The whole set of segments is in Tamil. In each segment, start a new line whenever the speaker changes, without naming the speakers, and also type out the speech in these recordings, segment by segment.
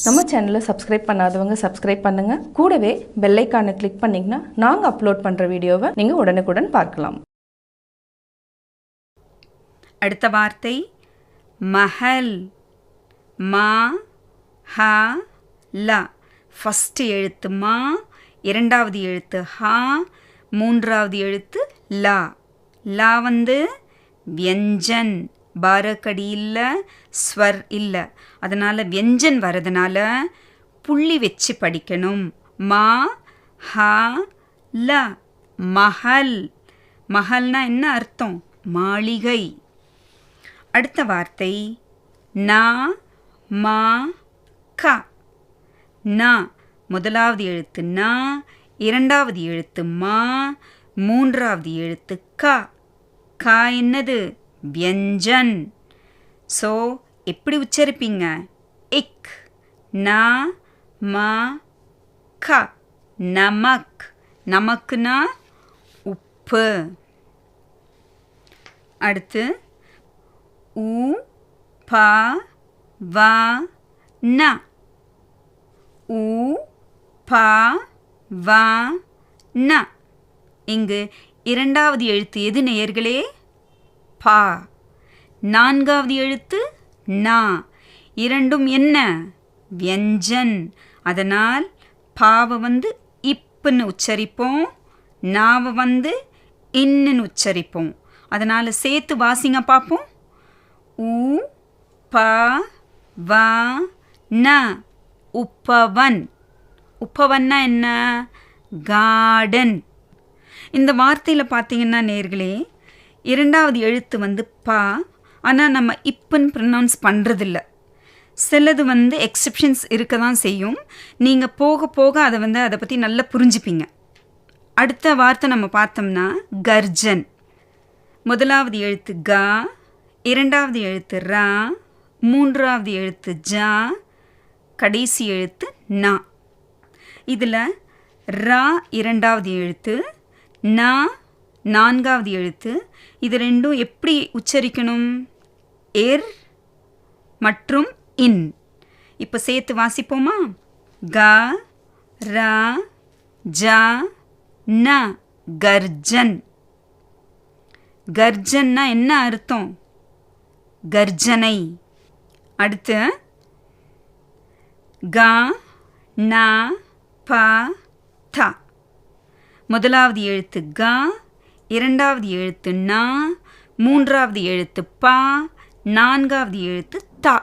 நம்ம சேனலை சப்ஸ்கிரைப் பண்ணாதவங்க சப்ஸ்கிரைப் பண்ணுங்கள். கூடவே பெல் ஐக்கானை கிளிக் பண்ணிங்கன்னா நாங்கள் அப்லோட் பண்ணுற வீடியோவை நீங்கள் உடனுக்குடன் பார்க்கலாம்.
அடுத்த வார்த்தை மஹல். மா ஹ ல. ஃபஸ்ட்டு எழுத்து மா, இரண்டாவது எழுத்து ஹா, மூன்றாவது எழுத்து லா. லா வந்து வியஞ்சன். பாரக்கடி இல்லை, ஸ்வர் இல்லை. அதனால் வியஞ்சன் வரதுனால புள்ளி வச்சு படிக்கணும். மா ஹ ல. மஹல். மஹல்னா என்ன அர்த்தம்? மாளிகை. அடுத்த வார்த்தை நா மா க. நா முதலாவது எழுத்து நா, இரண்டாவது எழுத்து மா, மூன்றாவது எழுத்து க. க என்னது? வியஞ்சன். ஸோ எப்படி உச்சரிப்பீங்க? இக். நா மா க. நமக். நமக்குனா உப்பு. அடுத்து உ ப வ ந. உ ப வ ந. இங்கு இரண்டாவது எழுத்து எது நேயர்களே? பா. நான்காவது எழுத்து நா. இரண்டும் என்ன? வியஞ்சன். அதனால் பாவை வந்து இப்புன்னு உச்சரிப்போம், நாவை வந்து இன்னுன்னு உச்சரிப்போம். அதனால் சேர்த்து வாசிங்க பார்ப்போம். உ ப வ ந. உப்பவன். உப்பவன்னா என்ன? கார்டன். இந்த வார்த்தையில் பார்த்தீங்கன்னா நேர்களே, இரண்டாவது எழுத்து வந்து பா, ஆனால் நம்ம இப்புன்னு ப்ரொனவுன்ஸ் பண்ணுறதில்ல. சிலது வந்து எக்ஸெப்ஷன்ஸ் இருக்க தான் செய்யும். நீங்கள் போக போக அதை பற்றி நல்லா புரிஞ்சுப்பீங்க. அடுத்த வார்த்தை நம்ம பார்த்தோம்னா கர்ஜன். முதலாவது எழுத்து க, இரண்டாவது எழுத்து ரா, மூன்றாவது எழுத்து ஜா, கடைசி எழுத்து நா. இதில் ரா இரண்டாவது எழுத்து, நா நான்காவது எழுத்து. இது ரெண்டும் எப்படி உச்சரிக்கணும்? எர் மற்றும் இன். இப்போ சேர்த்து வாசிப்போமா? க ர ஜ ந. கர்ஜன். கர்ஜன்னா என்ன அர்த்தம்? கர்ஜனை. அடுத்து க ந ப த. முதலாவது எழுத்து க, இரண்டாவது எழுத்து நா, மூன்றாவது எழுத்து பா, நான்காவது எழுத்து தா.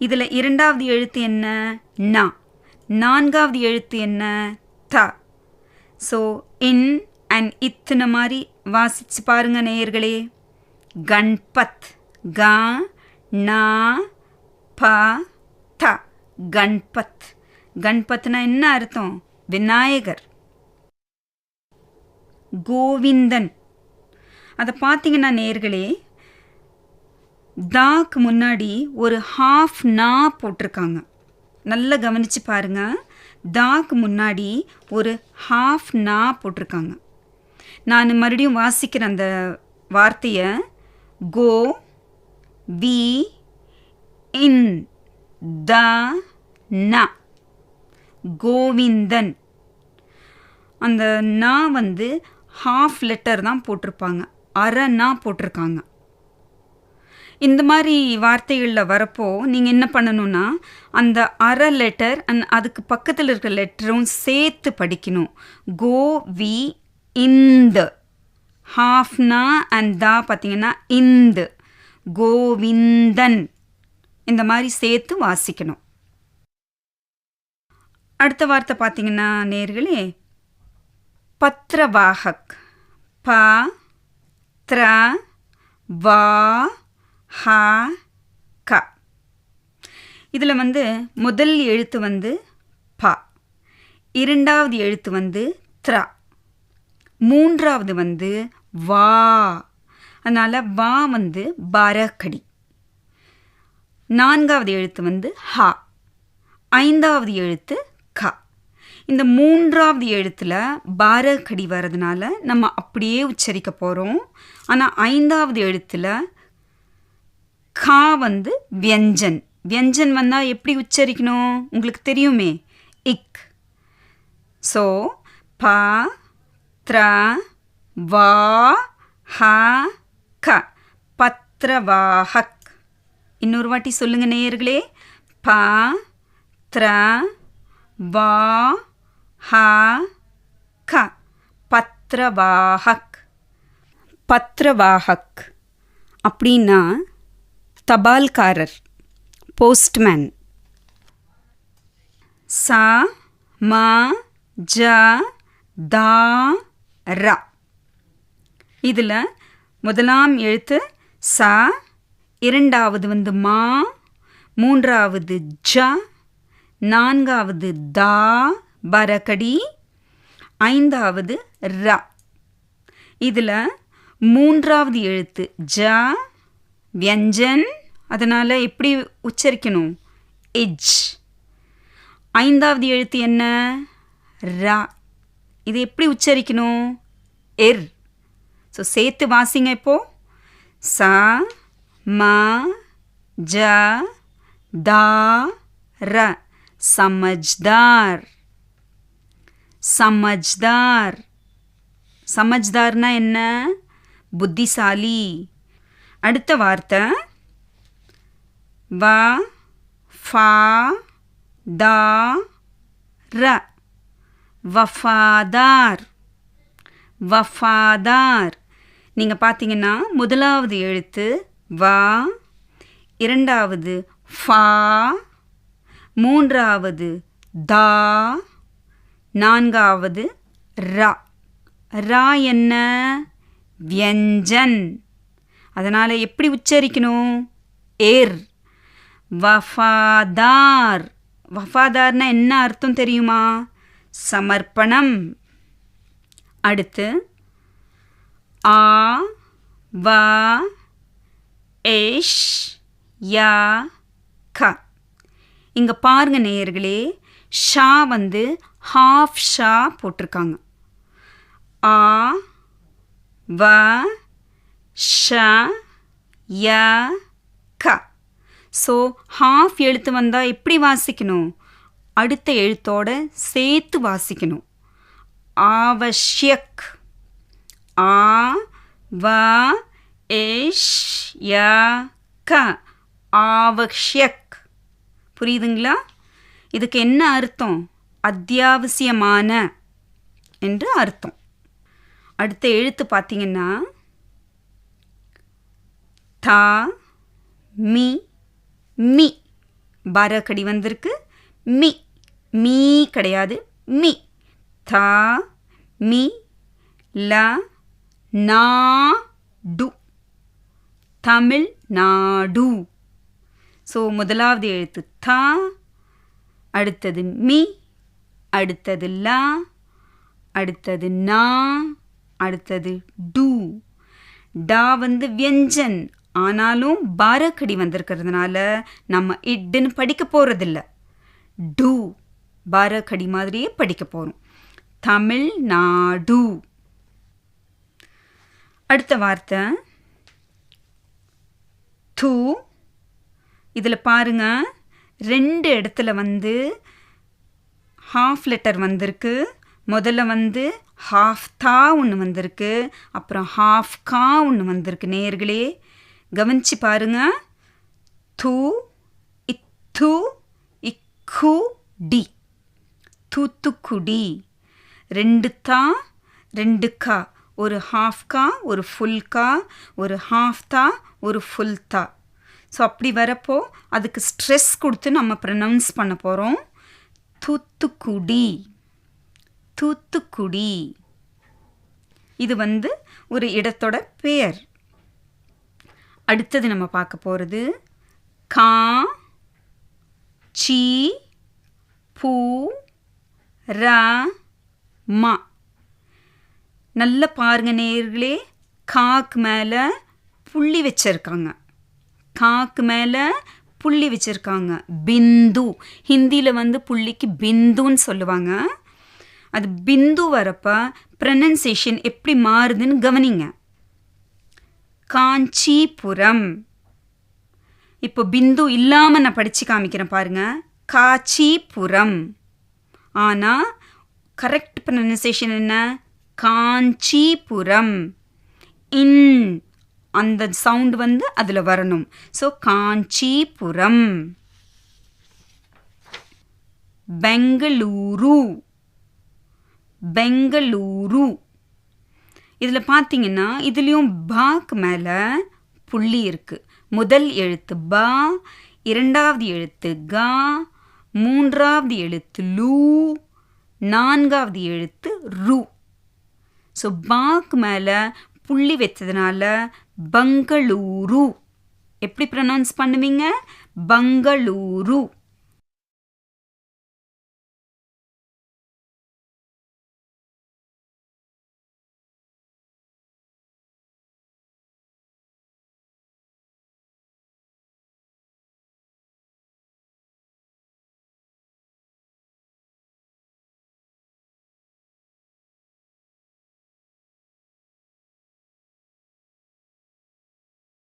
இதில் இரண்டாவது எழுத்து என்ன? நா. நான்காவது எழுத்து என்ன? த. ஸோ இன் அண்ட் இத்துன மாதிரி வாசிச்சு பாருங்க நேயர்களே. கண்பத். க நா ப த. கண்பத். கண்பத்னா என்ன அர்த்தம்? விநாயகர். கோவிந்தன். அதை பார்த்தீங்கன்னா நேர்களே, தாக்கு முன்னாடி ஒரு ஹாஃப் நா போட்டிருக்காங்க. நல்லா கவனித்து பாருங்க. தாக்கு முன்னாடி ஒரு ஹாஃப் நா போட்டிருக்காங்க. நான் மறுபடியும் வாசிக்கிற அந்த வார்த்தையை கோ வி இன் த ந. கோவிந்தன். அந்த நா வந்து ஹாஃப் லெட்டர் தான் போட்டிருப்பாங்க, அரை நா போட்டிருக்காங்க. இந்த மாதிரி வார்த்தைகளில் வரப்போ நீங்கள் என்ன பண்ணணும்னா, அந்த அரை லெட்டர் அண்ட் அதுக்கு பக்கத்தில் இருக்கிற லெட்டரும் சேர்த்து படிக்கணும். கோ வி இந்த. ஹாஃப்னா அண்ட் தா பார்த்தீங்கன்னா இந்த. கோவிந்தன். இந்த மாதிரி சேர்த்து வாசிக்கணும். அடுத்த வார்த்தை பார்த்தீங்கன்னா நேர்களே, பத்ரவாஹக். ப த்ர வா ஹ க. இதில் வந்து முதல் எழுத்து வந்து ப, இரண்டாவது எழுத்து வந்து த்ர, மூன்றாவது வந்து வா. அதனால் வா வந்து பாரக்கடி. நான்காவது எழுத்து வந்து ஹ, ஐந்தாவது எழுத்து க. இந்த மூன்றாவது எழுத்தில் பாரக்கடி வர்றதுனால நம்ம அப்படியே உச்சரிக்க போகிறோம். ஆனால் ஐந்தாவது எழுத்தில் கா வந்து வியஞ்சன். வியஞ்சன் வந்தால் எப்படி உச்சரிக்கணும் உங்களுக்கு தெரியுமே, இக். ஸோ ப த்ர வா ஹ க, பத்ரவாஹக். இன்னொரு வாட்டி சொல்லுங்க நேயர்களே, ப த்ர வா ஹ க, பத்ரவாஹக். பத்ரவாஹக் அப்படின்னா தபால்காரர், போஸ்ட்மேன். ச ம ஜ த ர. இதில் முதலாம் எழுத்து ச, இரண்டாவது வந்து மா, மூன்றாவது ஜ, நான்காவது தா பரகடி, ஐந்தாவது ர. இதில் மூன்றாவது எழுத்து ஜ வியஞ்சன், அதனால் எப்படி உச்சரிக்கணும், இஜ். ஐந்தாவது எழுத்து என்ன, ர. இது எப்படி உச்சரிக்கணும், இர். ஸோ சேர்த்து வாசிங்க இப்போ. ச ம ஜ த ர, சமஜ்தார். சமஜ்தார். சமஜ்தார்னா என்ன, புத்திசாலி. அடுத்த வார்த்தை வ ஃப த ர, வஃபாதார். வஃபாதார். நீங்கள் பார்த்தீங்கன்னா முதலாவது எழுத்து வ, இரண்டாவது ஃபா, மூன்றாவது தா, நான்காவது ர. ரா என்ன, வியஞ்சன். அதனால் எப்படி உச்சரிக்கணும், ஏர். வஃபாதார். வஃபாதார்னா என்ன அர்த்தம் தெரியுமா, சமர்ப்பணம். அடுத்து ஆ வ ஏஷ் ய க. இங்கே பாருங்க நேயர்களே, ஷா வந்து ஹாஃப் ஷா போட்டிருக்காங்க. ஆ வ ஷ ய க. ஸோ ஹாஃப் எழுத்து வந்தால் எப்படி வாசிக்கணும், அடுத்த எழுத்தோட சேர்த்து வாசிக்கணும். ஆவஷ்யக். ஆ வ ஏஷ் ய க, ஆவஷ்யக். புரியுதுங்களா? இதுக்கு என்ன அர்த்தம், அத்தியாவசியமான என்று அர்த்தம். அடுத்த எழுத்து பார்த்தீங்கன்னா தா மி மி, பரகடி வந்திருக்கு. மி, மீ கிடையாது, மி. தா மி ல நா டு, தமிழ்நாடு. ஸோ முதலாவது எழுத்து தா, அடுத்தது மி, அடுத்தது லா, அடுத்தது நா, அடுத்தது டு. டா வந்து வியஞ்சன், ஆனாலும் பாரக்கடி வந்திருக்கிறதுனால நம்ம இட்டுன்னு படிக்க போகிறதில்ல, டு பாரக்கடி மாதிரியே படிக்க போகிறோம். தமிழ்நாடு. அடுத்த வார்த்தை து. இதில் பாருங்க, ரெண்டு இடத்துல வந்து ஹாஃப் லெட்டர் வந்திருக்கு. முதல்ல வந்து ஹாஃப் தா ஒன்று வந்திருக்கு, அப்புறம் ஹாஃப் கா ஒன்று வந்திருக்கு. நேயர்களே கவனிச்சு பாருங்க. து, இத்து, இக்கு, டி, தூத்துக்குடி. ரெண்டு தா, ரெண்டு கா, ஒரு ஹாஃப் கா, ஒரு ஃபுல் கா, ஒரு ஹாஃப் தா, ஒரு ஃபுல் தா. ஸோ அப்படி வரப்போ அதுக்கு ஸ்ட்ரெஸ் கொடுத்து நம்ம ப்ரொனவுன்ஸ் பண்ண போகிறோம். தூத்துக்குடி, தூத்துக்குடி. இது வந்து ஒரு இடத்தோட பெயர். அடுத்தது நம்ம பார்க்க போகிறது கா சி பூ ர மா. நல்ல பாருங்க நேயர்களே, காக்கு மேலே புள்ளி வச்சிருக்காங்க. காக்கு மேலே புள்ளி வச்சுருக்காங்க. பிந்து, ஹிந்தியில் வந்து புள்ளிக்கு பிந்துன்னு சொல்லுவாங்க. அது பிந்து வரப்போ ப்ரனன்சியேஷன் எப்படி மாறுதுன்னு கவனிங்க. காஞ்சிபுரம். இப்போ பிந்து இல்லாமல் நான் படித்து காமிக்கிறேன் பாருங்க. காஞ்சிபுரம். ஆனால் கரெக்ட் ப்ரொனன்சியேஷன் என்ன? காஞ்சிபுரம். இன் அந்த சவுண்ட் வந்து அதில் வரணும். ஸோ காஞ்சிபுரம். பெங்களூரு. பெங்களூரு. இதில் பார்த்தீங்கன்னா இதுலேயும் பாக்கு மேலே புள்ளி இருக்குது. முதல் எழுத்து பா, இரண்டாவது எழுத்து கா, மூன்றாவது எழுத்து லூ, நான்காவது எழுத்து ரு. ஸோ பாக்கு மேலே புள்ளி வச்சதுனால பெங்களூரு. எப்படி ப்ரொனவுன்ஸ் பண்ணுவீங்க? பெங்களூரு.